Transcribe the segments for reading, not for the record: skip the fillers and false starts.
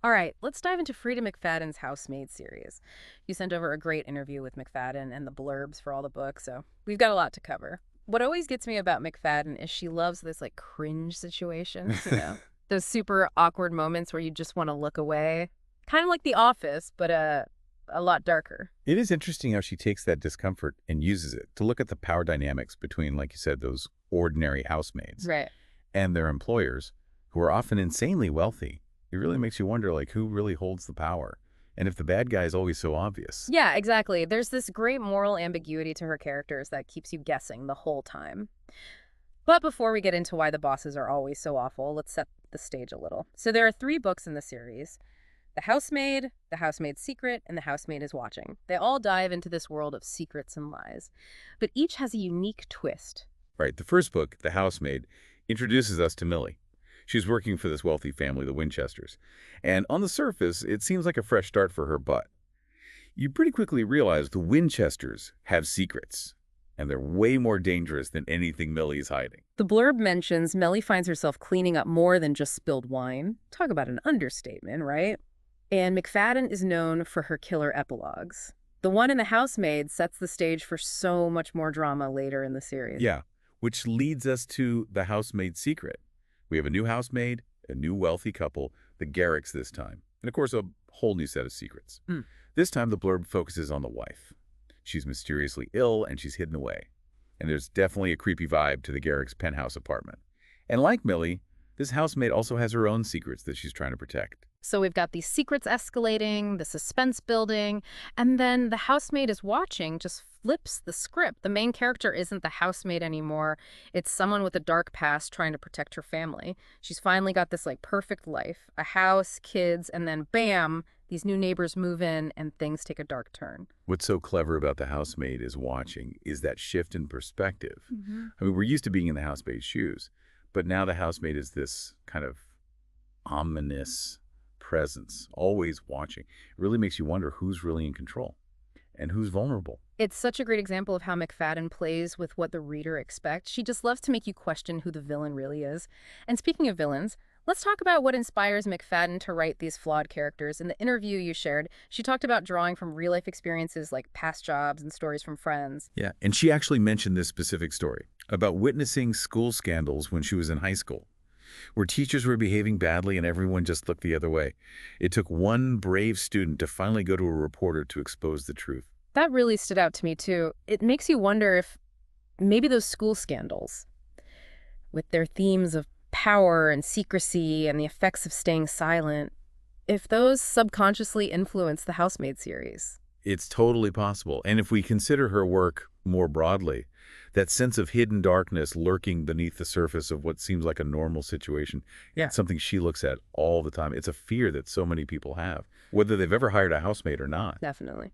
All right, let's dive into Freida McFadden's Housemaid series. You sent over a great interview with McFadden and the blurbs for all the books, so we've got a lot to cover. What always gets me about McFadden is she loves those like cringe situations, those super awkward moments where you just want to look away. Kind of like The Office, but a lot darker. It is interesting how she takes that discomfort and uses it to look at the power dynamics between, like you said, those ordinary housemaids Right. and their employers, who are often insanely wealthy. It really makes you wonder, like, who really holds the power? And if the bad guy is always so obvious. Yeah, exactly. There's this great moral ambiguity to her characters that keeps you guessing the whole time. But before we get into why the bosses are always so awful, let's set the stage a little. So there are three books in the series: The Housemaid, The Housemaid's Secret, and The Housemaid is Watching. They all dive into this world of secrets and lies, but each has a unique twist. Right, the first book, The Housemaid, introduces us to Millie. She's working for this wealthy family, the Winchesters. And on the surface, it seems like a fresh start for her, but you pretty quickly realize the Winchesters have secrets, and they're way more dangerous than anything Millie's hiding. The blurb mentions Melly finds herself cleaning up more than just spilled wine. Talk about an understatement, right? And McFadden is known for her killer epilogues. The one in The Housemaid sets the stage for so much more drama later in the series. Yeah, which leads us to The Housemaid's Secret. We have a new housemaid, a new wealthy couple, the Garricks this time, and of course a whole new set of secrets. Mm. This time the blurb focuses on the wife. She's mysteriously ill and she's hidden away. And there's definitely a creepy vibe to the Garrick's penthouse apartment. And like Millie, this housemaid also has her own secrets that she's trying to protect. So we've got these secrets escalating, the suspense building, and then the housemaid is watching just flips the script. The main character isn't the housemaid anymore. It's someone with a dark past trying to protect her family. She's finally got this like perfect life, a house, kids, and then bam, these new neighbors move in and things take a dark turn. What's so clever about the housemaid is watching is that shift in perspective. I mean, we're used to being in the housemaid's shoes, but now the housemaid is this kind of ominous presence, always watching. It really makes you wonder who's really in control and who's vulnerable. It's such a great example of how McFadden plays with what the reader expects. She just loves to make you question who the villain really is. And speaking of villains, let's talk about what inspires McFadden to write these flawed characters. In the interview you shared, she talked about drawing from real-life experiences like past jobs and stories from friends. Yeah, and she actually mentioned this specific story about witnessing school scandals when she was in high school, where teachers were behaving badly and everyone just looked the other way. It took one brave student to finally go to a reporter to expose the truth. That really stood out to me, too. It makes you wonder if maybe those school scandals, with their themes of power and secrecy and the effects of staying silent, if those subconsciously influence the Housemaid series. It's totally possible. And if we consider her work more broadly, that sense of hidden darkness lurking beneath the surface of what seems like a normal situation, it's something she looks at all the time. It's a fear that so many people have, whether they've ever hired a housemaid or not. Definitely.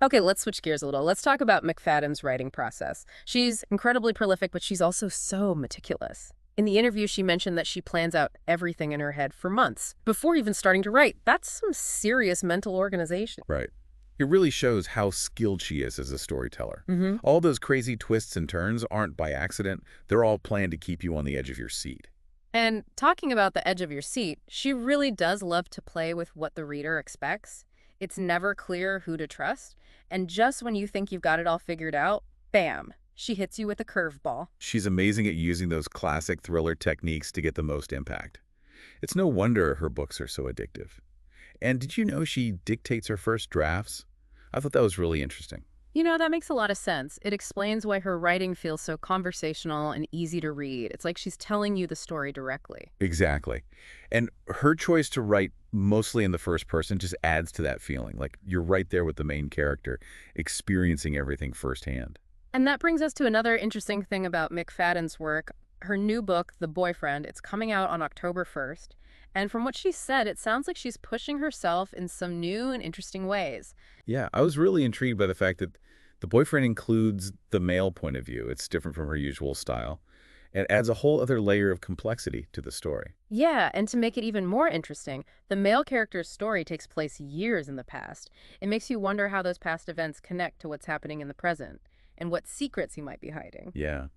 Okay, let's switch gears a little. Let's talk about McFadden's writing process. She's incredibly prolific, but she's also so meticulous. In the interview, she mentioned that she plans out everything in her head for months before even starting to write. That's some serious mental organization. Right. It really shows how skilled she is as a storyteller. All those crazy twists and turns aren't by accident. They're all planned to keep you on the edge of your seat. And talking about the edge of your seat, she really does love to play with what the reader expects. It's never clear who to trust. And just when you think you've got it all figured out, bam, she hits you with a curveball. She's amazing at using those classic thriller techniques to get the most impact. It's no wonder her books are so addictive. And did you know she dictates her first drafts? I thought that was really interesting. That makes a lot of sense. It explains why her writing feels so conversational and easy to read. It's like she's telling you the story directly. Exactly. And her choice to write mostly in the first person just adds to that feeling. Like you're right there with the main character, experiencing everything firsthand. And that brings us to another interesting thing about McFadden's work. Her new book, The Boyfriend, it's coming out on October 1st. And from what she said, it sounds like she's pushing herself in some new and interesting ways. Yeah, I was really intrigued by the fact that The Boyfriend includes the male point of view. It's different from her usual style. It adds a whole other layer of complexity to the story. Yeah, and to make it even more interesting, the male character's story takes place years in the past. It makes you wonder how those past events connect to what's happening in the present and what secrets he might be hiding. Yeah.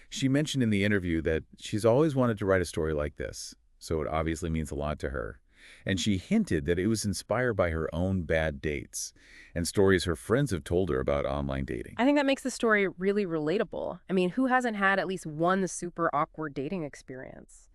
She mentioned in the interview that she's always wanted to write a story like this, so it obviously means a lot to her. And she hinted that it was inspired by her own bad dates and stories her friends have told her about online dating. I think that makes the story really relatable. I mean, who hasn't had at least one super awkward dating experience?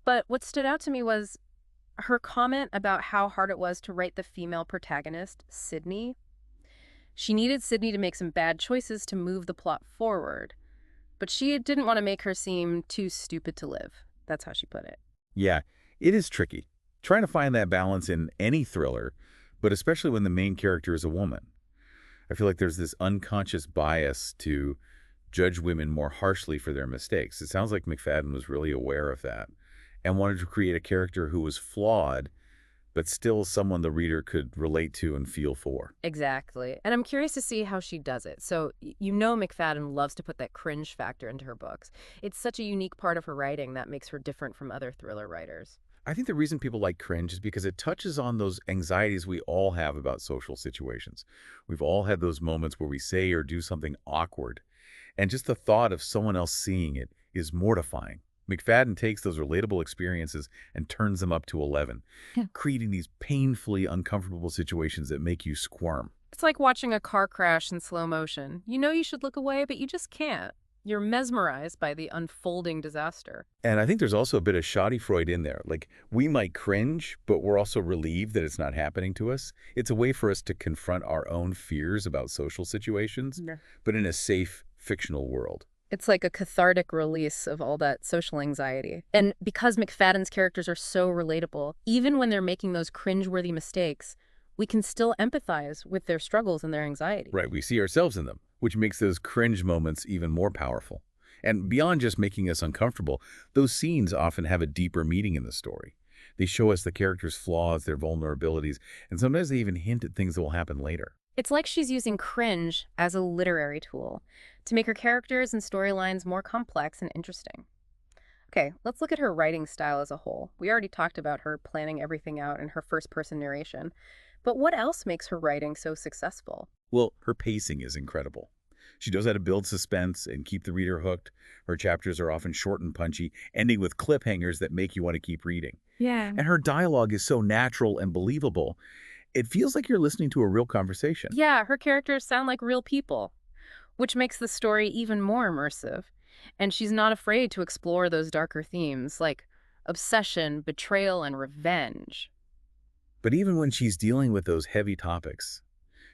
But what stood out to me was her comment about how hard it was to write the female protagonist, Sydney. She needed Sydney to make some bad choices to move the plot forward, but she didn't want to make her seem too stupid to live. That's how she put it. Yeah, it is tricky, trying to find that balance in any thriller, but especially when the main character is a woman. I feel like there's this unconscious bias to judge women more harshly for their mistakes. It sounds like McFadden was really aware of that and wanted to create a character who was flawed, but still someone the reader could relate to and feel for. Exactly. And I'm curious to see how she does it. So, you know McFadden loves to put that cringe factor into her books. It's such a unique part of her writing that makes her different from other thriller writers. I think the reason people like cringe is because it touches on those anxieties we all have about social situations. We've all had those moments where we say or do something awkward, and just the thought of someone else seeing it is mortifying. McFadden takes those relatable experiences and turns them up to 11, Yeah. creating these painfully uncomfortable situations that make you squirm. It's like watching a car crash in slow motion. You know you should look away, but you just can't. You're mesmerized by the unfolding disaster. And I think there's also a bit of schadenfreude in there. Like, we might cringe, but we're also relieved that it's not happening to us. It's a way for us to confront our own fears about social situations, Yeah. but in a safe, fictional world. It's like a cathartic release of all that social anxiety. And because McFadden's characters are so relatable, even when they're making those cringeworthy mistakes, we can still empathize with their struggles and their anxiety. Right, we see ourselves in them, which makes those cringe moments even more powerful. And beyond just making us uncomfortable, those scenes often have a deeper meaning in the story. They show us the characters' flaws, their vulnerabilities, and sometimes they even hint at things that will happen later. It's like she's using cringe as a literary tool to make her characters and storylines more complex and interesting. Okay, let's look at her writing style as a whole. We already talked about her planning everything out in her first-person narration. But what else makes her writing so successful? Well, her pacing is incredible. She knows how to build suspense and keep the reader hooked. Her chapters are often short and punchy, ending with cliffhangers that make you want to keep reading. Yeah. And her dialogue is so natural and believable. It feels like you're listening to a real conversation. Yeah, her characters sound like real people, which makes the story even more immersive. And she's not afraid to explore those darker themes like obsession, betrayal, and revenge. But even when she's dealing with those heavy topics,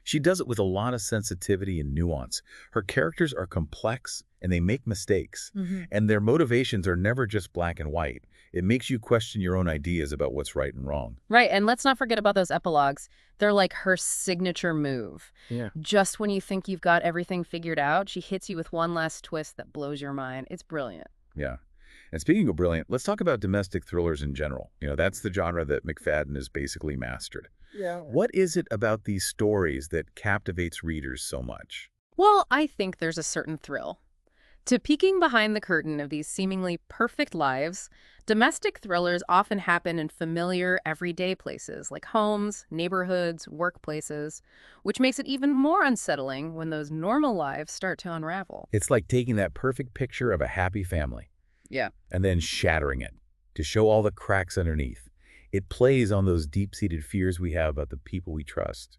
she does it with a lot of sensitivity and nuance. Her characters are complex and they make mistakes, and their motivations are never just black and white. It makes you question your own ideas about what's right and wrong. Right, and let's not forget about those epilogues. They're like her signature move. Yeah. Just when you think you've got everything figured out, she hits you with one last twist that blows your mind. It's brilliant. Yeah. And speaking of brilliant, let's talk about domestic thrillers in general. That's the genre that McFadden has basically mastered. Yeah. What is it about these stories that captivates readers so much? Well, I think there's a certain thrill to peeking behind the curtain of these seemingly perfect lives. Domestic thrillers often happen in familiar, everyday places like homes, neighborhoods, workplaces, which makes it even more unsettling when those normal lives start to unravel. It's like taking that perfect picture of a happy family Yeah. and then shattering it to show all the cracks underneath. It plays on those deep-seated fears we have about the people we trust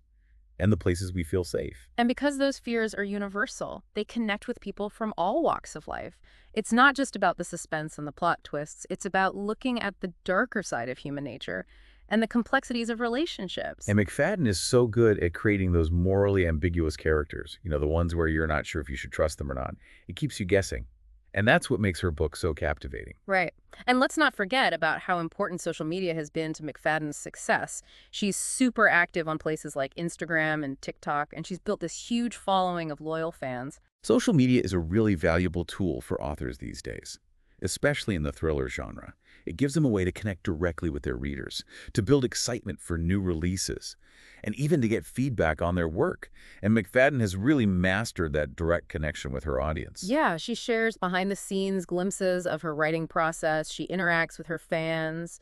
and the places we feel safe. And because those fears are universal, they connect with people from all walks of life. It's not just about the suspense and the plot twists. It's about looking at the darker side of human nature and the complexities of relationships. And McFadden is so good at creating those morally ambiguous characters, the ones where you're not sure if you should trust them or not. It keeps you guessing. And that's what makes her book so captivating. Right. And let's not forget about how important social media has been to McFadden's success. She's super active on places like Instagram and TikTok, and she's built this huge following of loyal fans. Social media is a really valuable tool for authors these days, especially in the thriller genre. It gives them a way to connect directly with their readers, to build excitement for new releases, and even to get feedback on their work. And McFadden has really mastered that direct connection with her audience. Yeah, she shares behind-the-scenes glimpses of her writing process. She interacts with her fans,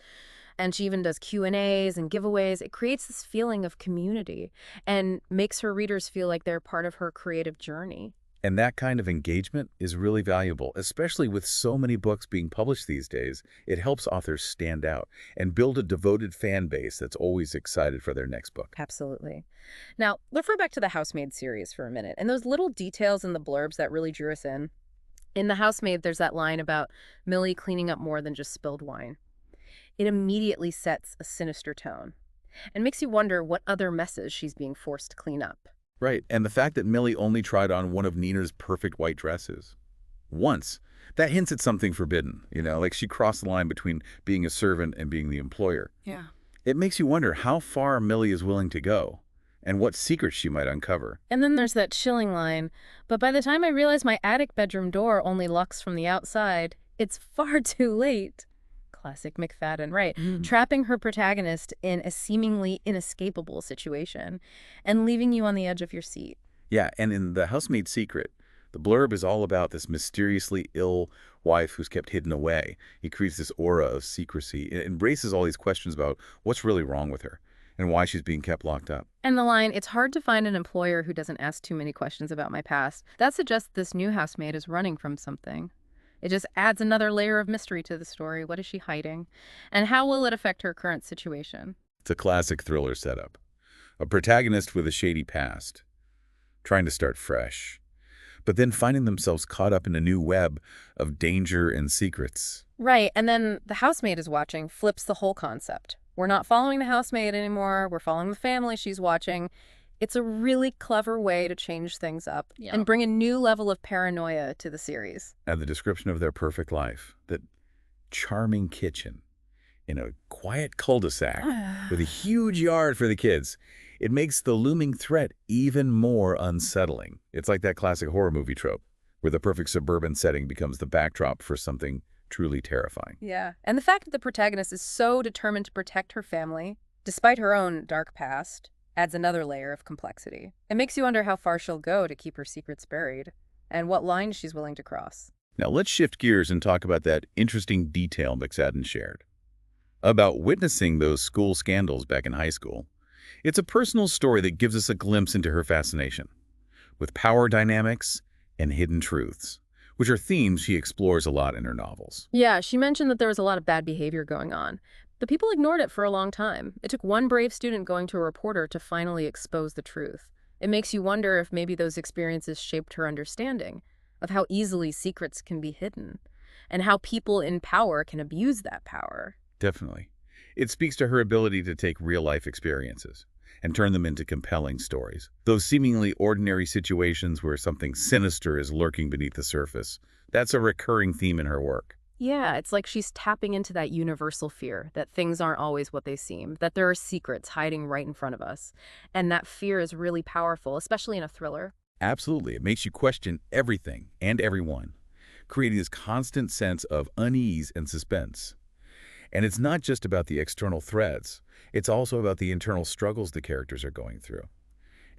and she even does Q&As and giveaways. It creates this feeling of community and makes her readers feel like they're part of her creative journey. And that kind of engagement is really valuable, especially with so many books being published these days. It helps authors stand out and build a devoted fan base that's always excited for their next book. Absolutely. Now, let's refer back to the Housemaid series for a minute, and those little details in the blurbs that really drew us in. In The Housemaid, there's that line about Millie cleaning up more than just spilled wine. It immediately sets a sinister tone and makes you wonder what other messes she's being forced to clean up. Right, and the fact that Millie only tried on one of Nina's perfect white dresses once, that hints at something forbidden, like she crossed the line between being a servant and being the employer. Yeah. It makes you wonder how far Millie is willing to go and what secrets she might uncover. And then there's that chilling line, but by the time I realize my attic bedroom door only locks from the outside, it's far too late. Classic McFadden, right. Trapping her protagonist in a seemingly inescapable situation and leaving you on the edge of your seat. Yeah, and in The Housemaid's Secret, the blurb is all about this mysteriously ill wife who's kept hidden away. He creates this aura of secrecy. It embraces all these questions about what's really wrong with her and why she's being kept locked up. And the line, "It's hard to find an employer who doesn't ask too many questions about my past," that suggests this new housemaid is running from something. It just adds another layer of mystery to the story. What is she hiding? And how will it affect her current situation? It's a classic thriller setup. A protagonist with a shady past, trying to start fresh, but then finding themselves caught up in a new web of danger and secrets. Right, and then the housemaid is watching flips the whole concept. We're not following the housemaid anymore. We're following the family she's watching. It's a really clever way to change things up and bring a new level of paranoia to the series. And the description of their perfect life, that charming kitchen in a quiet cul-de-sac with a huge yard for the kids, it makes the looming threat even more unsettling. It's like that classic horror movie trope, where the perfect suburban setting becomes the backdrop for something truly terrifying. Yeah, and the fact that the protagonist is so determined to protect her family, despite her own dark past, adds another layer of complexity. It makes you wonder how far she'll go to keep her secrets buried, and what lines she's willing to cross. Now let's shift gears and talk about that interesting detail McFadden shared about witnessing those school scandals back in high school. It's a personal story that gives us a glimpse into her fascination with power dynamics and hidden truths, which are themes she explores a lot in her novels. Yeah, she mentioned that there was a lot of bad behavior going on, but people ignored it for a long time. It took one brave student going to a reporter to finally expose the truth. It makes you wonder if maybe those experiences shaped her understanding of how easily secrets can be hidden and how people in power can abuse that power. Definitely. It speaks to her ability to take real-life experiences and turn them into compelling stories. Those seemingly ordinary situations where something sinister is lurking beneath the surface, that's a recurring theme in her work. Yeah, it's like she's tapping into that universal fear that things aren't always what they seem, that there are secrets hiding right in front of us. And that fear is really powerful, especially in a thriller. Absolutely. It makes you question everything and everyone, creating this constant sense of unease and suspense. And it's not just about the external threats. It's also about the internal struggles the characters are going through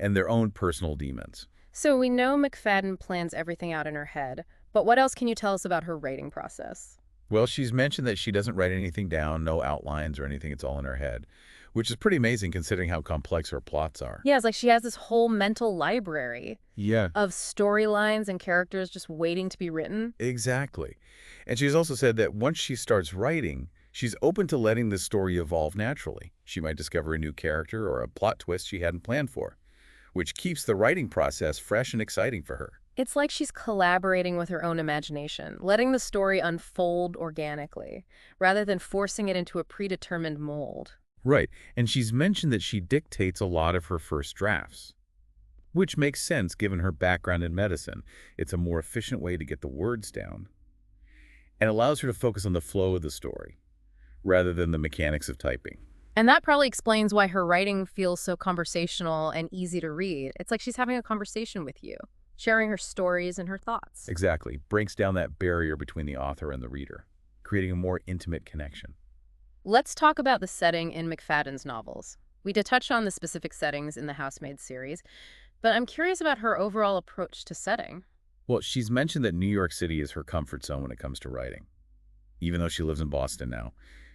and their own personal demons. So we know McFadden plans everything out in her head, but what else can you tell us about her writing process? Well, she's mentioned that she doesn't write anything down, no outlines or anything. It's all in her head, which is pretty amazing considering how complex her plots are. Yeah, it's like she has this whole mental library Yeah, of storylines and characters just waiting to be written. exactly. And she's also said that once she starts writing, she's open to letting the story evolve naturally. She might discover a new character or a plot twist she hadn't planned for, which keeps the writing process fresh and exciting for her. It's like she's collaborating with her own imagination, letting the story unfold organically, rather than forcing it into a predetermined mold. Right, and she's mentioned that she dictates a lot of her first drafts, which makes sense given her background in medicine. It's a more efficient way to get the words down and allows her to focus on the flow of the story rather than the mechanics of typing. And that probably explains why her writing feels so conversational and easy to read. It's like she's having a conversation with you, sharing her stories and her thoughts. Exactly. Breaks down that barrier between the author and the reader, creating a more intimate connection. Let's talk about the setting in McFadden's novels. We did touch on the specific settings in the Housemaid series, but I'm curious about her overall approach to setting. Well, she's mentioned that New York City is her comfort zone when it comes to writing. Even though she lives in Boston now,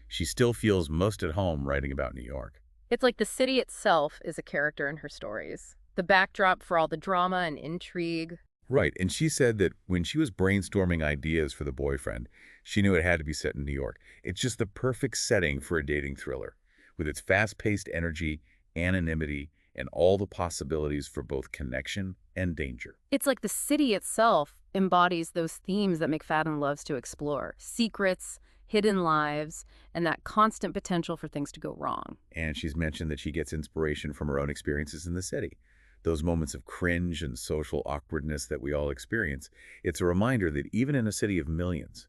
she still feels most at home writing about New York. It's like the city itself is a character in her stories, the backdrop for all the drama and intrigue. Right, and she said that when she was brainstorming ideas for The Boyfriend, she knew it had to be set in New York. It's just the perfect setting for a dating thriller, with its fast-paced energy, anonymity, and all the possibilities for both connection and danger. It's like the city itself embodies those themes that McFadden loves to explore: secrets, hidden lives, and that constant potential for things to go wrong. And she's mentioned that she gets inspiration from her own experiences in the city. Those moments of cringe and social awkwardness that we all experience. It's a reminder that even in a city of millions,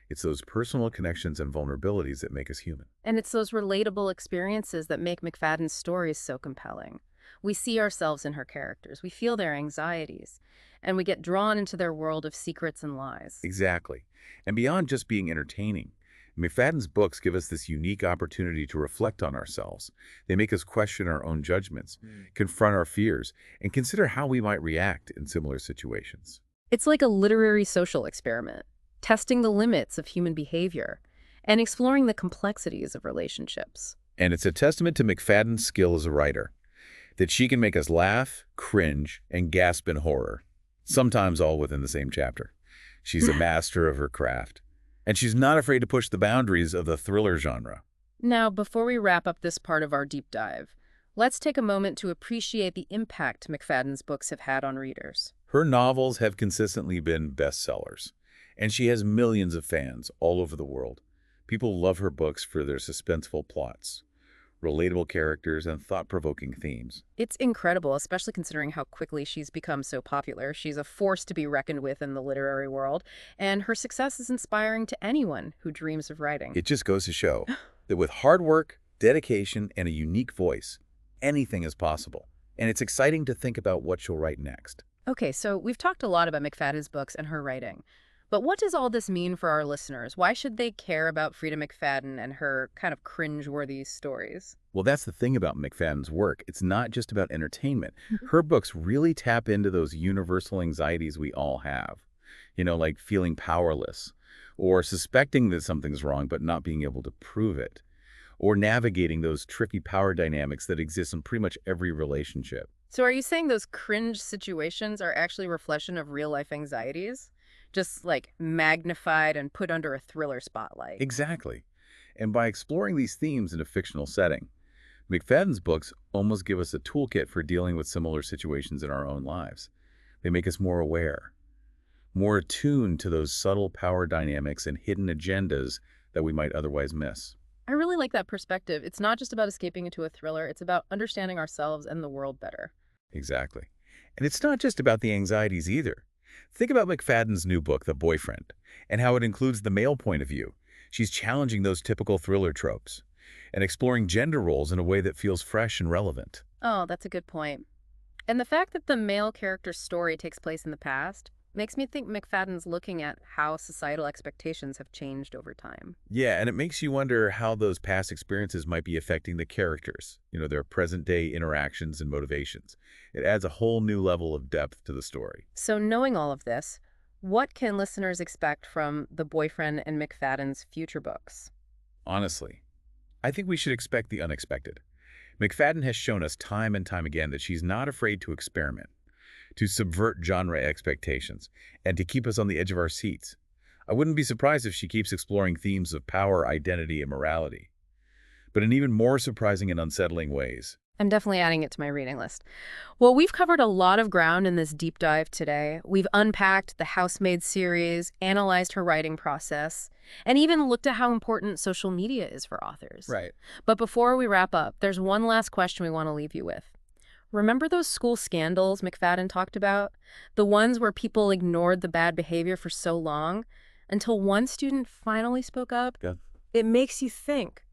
it's those personal connections and vulnerabilities that make us human. And it's those relatable experiences that make McFadden's stories so compelling. We see ourselves in her characters, we feel their anxieties, and we get drawn into their world of secrets and lies. Exactly. And beyond just being entertaining, McFadden's books give us this unique opportunity to reflect on ourselves. They make us question our own judgments, confront our fears, and consider how we might react in similar situations. It's like a literary social experiment, testing the limits of human behavior and exploring the complexities of relationships. And it's a testament to McFadden's skill as a writer, that she can make us laugh, cringe, and gasp in horror, sometimes all within the same chapter. She's a master of her craft, and she's not afraid to push the boundaries of the thriller genre. Now, before we wrap up this part of our deep dive, let's take a moment to appreciate the impact McFadden's books have had on readers. Her novels have consistently been bestsellers, and she has millions of fans all over the world. People love her books for their suspenseful plots, relatable characters, and thought-provoking themes. It's incredible, especially considering how quickly she's become so popular. She's a force to be reckoned with in the literary world, and her success is inspiring to anyone who dreams of writing. It just goes to show that with hard work, dedication, and a unique voice, anything is possible. And it's exciting to think about what she'll write next. Okay, so we've talked a lot about McFadden's books and her writing. But what does all this mean for our listeners? Why should they care about Freida McFadden and her kind of cringe-worthy stories? Well, that's the thing about McFadden's work. It's not just about entertainment. Her books really tap into those universal anxieties we all have. Like feeling powerless, or suspecting that something's wrong but not being able to prove it, or navigating those tricky power dynamics that exist in pretty much every relationship. So are you saying those cringe situations are actually a reflection of real-life anxieties? Just like magnified and put under a thriller spotlight? Exactly. And by exploring these themes in a fictional setting, McFadden's books almost give us a toolkit for dealing with similar situations in our own lives. They make us more aware, more attuned to those subtle power dynamics and hidden agendas that we might otherwise miss. I really like that perspective. It's not just about escaping into a thriller, it's about understanding ourselves and the world better. Exactly. And it's not just about the anxieties either. Think about McFadden's new book, The Boyfriend, and how it includes the male point of view. She's challenging those typical thriller tropes and exploring gender roles in a way that feels fresh and relevant. Oh, that's a good point. And the fact that the male character's story takes place in the past makes me think McFadden's looking at how societal expectations have changed over time. Yeah, and it makes you wonder how those past experiences might be affecting the characters, their present-day interactions and motivations. It adds a whole new level of depth to the story. So knowing all of this, what can listeners expect from The Boyfriend and McFadden's future books? Honestly, I think we should expect the unexpected. McFadden has shown us time and time again that she's not afraid to experiment, to subvert genre expectations, and to keep us on the edge of our seats. I wouldn't be surprised if she keeps exploring themes of power, identity, and morality, but in even more surprising and unsettling ways. I'm definitely adding it to my reading list. Well, we've covered a lot of ground in this deep dive today. We've unpacked the Housemaid series, analyzed her writing process, and even looked at how important social media is for authors. Right. But before we wrap up, there's one last question we want to leave you with. Remember those school scandals McFadden talked about? The ones where people ignored the bad behavior for so long until one student finally spoke up? Yeah. It makes you think,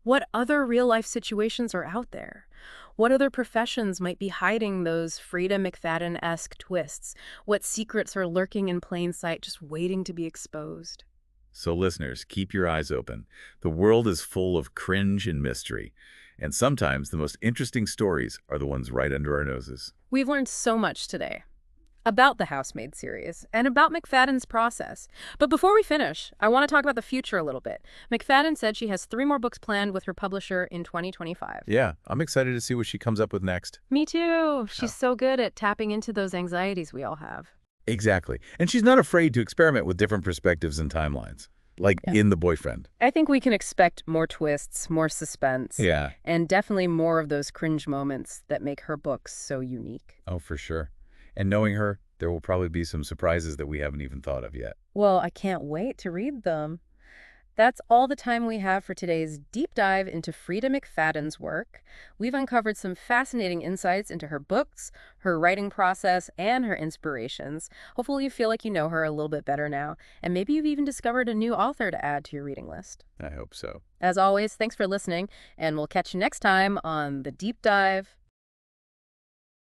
what other real-life situations are out there? What other professions might be hiding those Freida McFadden-esque twists? What secrets are lurking in plain sight, just waiting to be exposed? So listeners, keep your eyes open. The world is full of cringe and mystery, and sometimes the most interesting stories are the ones right under our noses. We've learned so much today about the Housemaid series and about McFadden's process. But before we finish, I want to talk about the future a little bit. McFadden said she has 3 more books planned with her publisher in 2025. Yeah, I'm excited to see what she comes up with next. Me too. She's so good at tapping into those anxieties we all have. Exactly. And she's not afraid to experiment with different perspectives and timelines, like Yeah. in The Boyfriend. I think we can expect more twists, more suspense, Yeah. and definitely more of those cringe moments that make her books so unique. Oh, for sure. And knowing her, there will probably be some surprises that we haven't even thought of yet. Well, I can't wait to read them. That's all the time we have for today's deep dive into Freida McFadden's work. We've uncovered some fascinating insights into her books, her writing process, and her inspirations. Hopefully you feel like you know her a little bit better now, and maybe you've even discovered a new author to add to your reading list. I hope so. As always, thanks for listening, and we'll catch you next time on The Deep Dive.